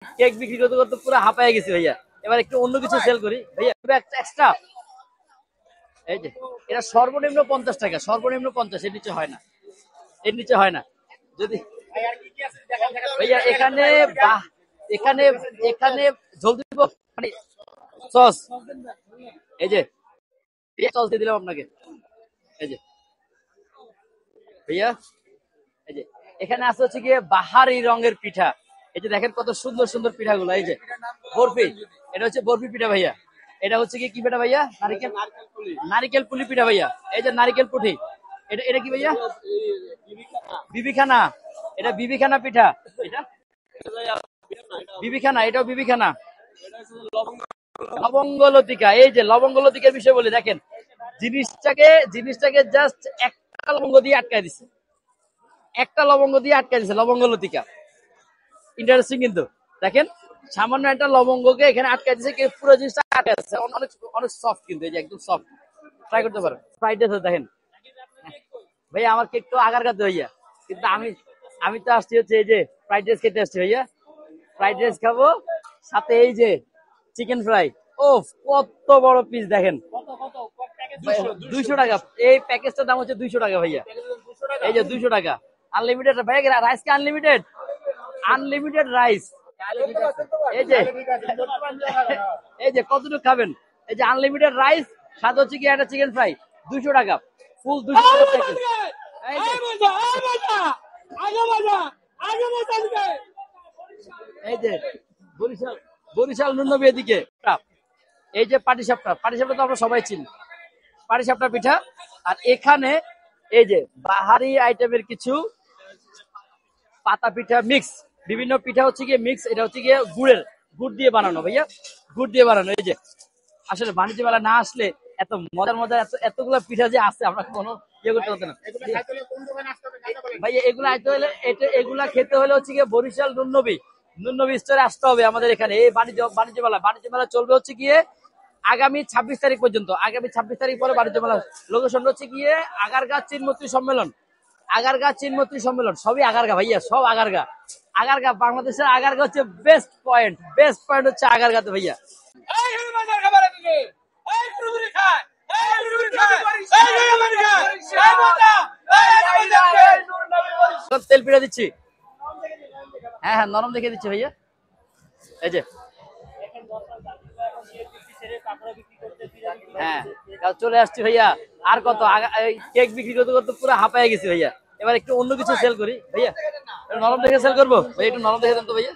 Cake বিক্রি করতে করতে পুরো হাঁপায় গেছি ভাইয়া। এবার একটু অন্য কিছু সেল করি ভাইয়া, এক্সট্রা। এই যে এটা সর্বনিম্ন 50 টাকা, সর্বনিম্ন 50, এর নিচে হয় না, এর নিচে হয় না। যদি ভাইয়া এখানে এখানে এখানে জলদি দিব মানে সস, এই যে সস দিয়ে দিলাম আপনাকে। এই যে ভাইয়া, এই যে এখানে আছে হচ্ছে গিয়ে বাহারি রঙের পিঠা। এই যে দেখেন কত সুন্দর সুন্দর পিঠাগুলো। এই যে বরফি, এটা হচ্ছে বরফি পিঠা ভাইয়া। এটা হচ্ছে কি পিঠা ভাইয়া? নারিকেল, নারিকেল পুলি পিঠা ভাইয়া। এই যে নারিকেল পুঠি, এটা এটা কি ভাইয়া? বিবিখানা, এটা বিবিখানা পিঠা। এটা বিবিখানা, এটাও বিবিখানা। লবঙ্গ লতিকা, এই যে লবঙ্গ লতিকার বিষয় বলি, দেখেন জিনিসটাকে জাস্ট একটা লবঙ্গ দিয়ে আটকায় দিছে, একটা লবঙ্গ দিয়ে আটকায় দিছে, লবঙ্গ লতিকা। ইন্টারেস্টিং কিন্তু দেখেন, সামান্য একটা লবঙ্গকে এখানে আটকায় দিছে, পুরো জিনিসটা আটকায় দিচ্ছে। অনেক অনেক সফট কিন্তু, এই যে একদম সফট। ট্রাই করতে পারেন। ফ্রাইড রাইস দেখেন ভাইয়া, আমার কেক তো আগার কাছে ভাইয়া, কিন্তু আমি তো আসছি হচ্ছে এই যে ফ্রাইড রাইস খেতে আসছি ভাইয়া। ফ্রাইড রাইস খাবো, সাথে এই যে চিকেন ফ্রাই। ও কত বড় পিস দেখেন, 200 টাকা। এই প্যাকেজটার দাম হচ্ছে 200 টাকা ভাইয়া। এই যে 200 টাকা আনলিমিটেড ভাইয়া। রাইস কি আনলিমিটেড? Unlimited rice. এই যে এই যে কতটুকু খাবেন? এই যে আনলিমিটেড রাইস, সাথে হচ্ছে কি একটা চিকেন ফ্রাই, 200 টাকা, ফুল 200 টাকা প্যাকেজ। এই যে বরিশাল, বরিশাল নুনবী এদিকে। এই যে পাটিসাপটা, পাটিসাপটা তো আমরা সবাই চিনি, পাটিসাপটা পিঠা। আর এখানে এই যে বাহারি আইটেমের কিছু পাতা পিঠা মিক্স, বিভিন্ন পিঠা হচ্ছে গিয়ে মিক্স। এটা হচ্ছে গিয়ে গুড় দিয়ে বানানো ভাইয়া, গুড় দিয়ে বানানো। এই যে আসলে বাণিজ্য মেলা না আসলে এত মজার মজার এতগুলো পিঠা যে আছে, আমরা কোনো ইয়ে করতে পারতাম না ভাইয়া। এগুলা এগুলা খেতে হলে হচ্ছে গিয়ে বরিশাল নুনবী স্টোরে আসতে হবে আমাদের এখানে। এই বাণিজ্য মেলা চলবে হচ্ছে গিয়ে আগামী 26 তারিখ পর্যন্ত। আগামী 26 তারিখ পরে বাণিজ্য মেলা লোকেশন হচ্ছে গিয়ে আগারগাঁ চিনমৈত্রী সম্মেলন। আগারগাঁ চিনমৈত্রী সম্মেলন, সবই আগারগাঁ ভাইয়া, সব আগারগাঁ। আগারগাঁ বাংলাদেশের আগারগাঁ হচ্ছে বেস্ট পয়েন্ট হচ্ছে আগারগাঁতে ভাইয়া। তেল পিঠা দিচ্ছি, হ্যাঁ হ্যাঁ নরম দেখে দিচ্ছি ভাইয়া। এই যে হ্যাঁ চলে আসছি ভাইয়া। আর কত কেক বিক্রি করতে করতে পুরো হাঁপায় গেছি ভাইয়া। এবার একটু অন্য কিছু সেল করি ভাইয়া, নরম দেখে সেল করবো ভাইয়া, একটু নরম দেখে দেন তো ভাইয়া।